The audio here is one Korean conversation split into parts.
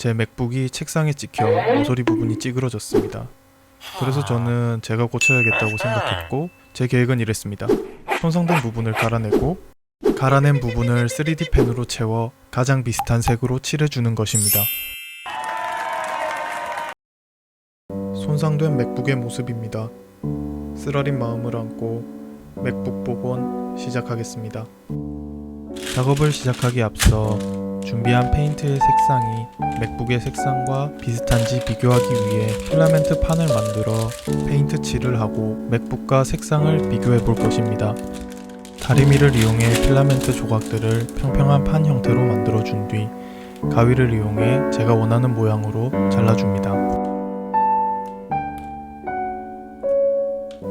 제 맥북이 책상에 찍혀 모서리 부분이 찌그러졌습니다. 그래서 저는 제가 고쳐야겠다고 생각했고 제 계획은 이랬습니다. 손상된 부분을 갈아내고 갈아낸 부분을 3D 펜으로 채워 가장 비슷한 색으로 칠해주는 것입니다. 손상된 맥북의 모습입니다. 쓰라린 마음을 안고 맥북 복원 시작하겠습니다. 작업을 시작하기에 앞서 준비한 페인트의 색상이 맥북의 색상과 비슷한지 비교하기 위해 필라멘트 판을 만들어 페인트 칠을 하고 맥북과 색상을 비교해 볼 것입니다. 다리미를 이용해 필라멘트 조각들을 평평한 판 형태로 만들어 준 뒤 가위를 이용해 제가 원하는 모양으로 잘라줍니다.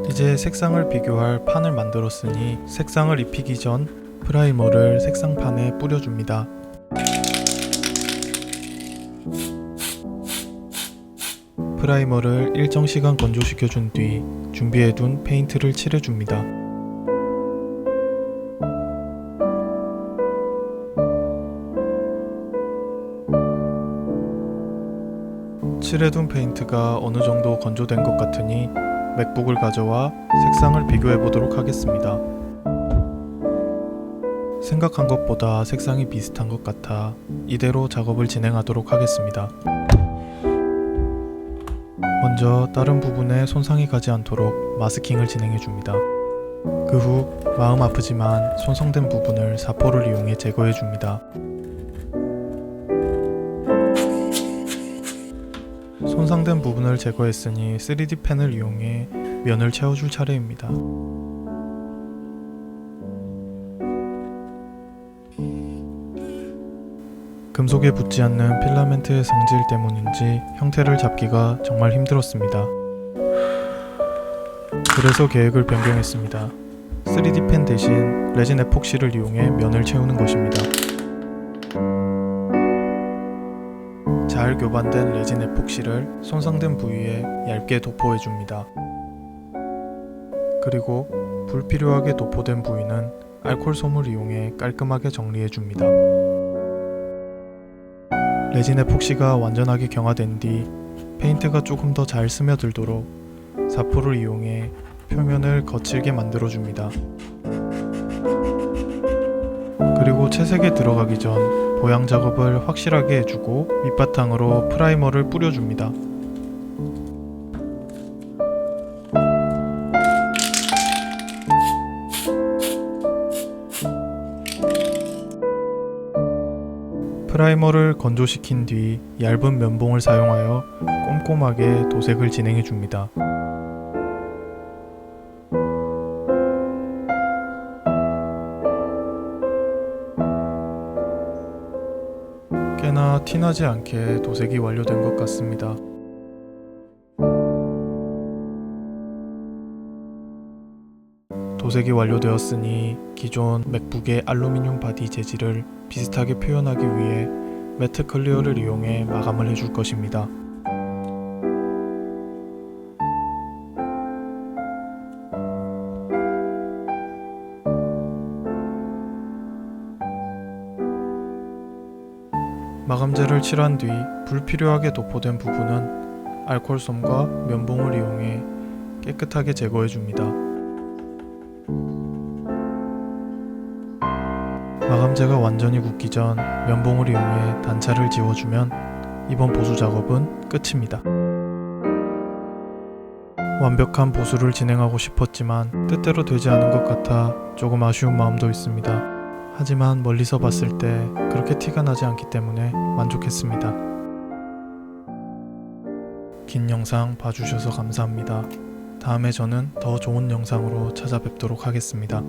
이제 색상을 비교할 판을 만들었으니 색상을 입히기 전 프라이머를 색상판에 뿌려줍니다. 프라이머를 일정 시간 건조시켜준 뒤 준비해둔 페인트를 칠해줍니다. 칠해둔 페인트가 어느 정도 건조된 것 같으니 맥북을 가져와 색상을 비교해 보도록 하겠습니다. 생각한 것보다 색상이 비슷한 것 같아 이대로 작업을 진행하도록 하겠습니다. 먼저 다른 부분에 손상이 가지 않도록 마스킹을 진행해 줍니다. 그 후 마음 아프지만 손상된 부분을 사포를 이용해 제거해 줍니다. 손상된 부분을 제거했으니 3D 펜을 이용해 면을 채워줄 차례입니다. 금속에 붙지 않는 필라멘트의 성질 때문인지 형태를 잡기가 정말 힘들었습니다. 그래서 계획을 변경했습니다. 3D 펜 대신 레진 에폭시를 이용해 면을 채우는 것입니다. 잘 교반된 레진 에폭시를 손상된 부위에 얇게 도포해줍니다. 그리고 불필요하게 도포된 부위는 알코올 솜을 이용해 깔끔하게 정리해줍니다. 레진 에폭시가 완전하게 경화된 뒤 페인트가 조금 더 잘 스며들도록 사포를 이용해 표면을 거칠게 만들어줍니다. 그리고 채색에 들어가기 전 보양 작업을 확실하게 해주고 밑바탕으로 프라이머를 뿌려줍니다. 프라이머를 건조시킨 뒤 얇은 면봉을 사용하여 꼼꼼하게 도색을 진행해 줍니다. 꽤나 티나지 않게 도색이 완료된 것 같습니다. 도색이 완료되었으니 기존 맥북의 알루미늄 바디 재질을 비슷하게 표현하기 위해 매트 클리어를 이용해 마감을 해줄 것입니다. 마감재를 칠한 뒤 불필요하게 도포된 부분은 알코올솜과 면봉을 이용해 깨끗하게 제거해줍니다. 마감재가 완전히 굳기 전 면봉을 이용해 단차를 지워주면 이번 보수 작업은 끝입니다. 완벽한 보수를 진행하고 싶었지만 뜻대로 되지 않은 것 같아 조금 아쉬운 마음도 있습니다. 하지만 멀리서 봤을 때 그렇게 티가 나지 않기 때문에 만족했습니다. 긴 영상 봐주셔서 감사합니다. 다음에 저는 더 좋은 영상으로 찾아뵙도록 하겠습니다.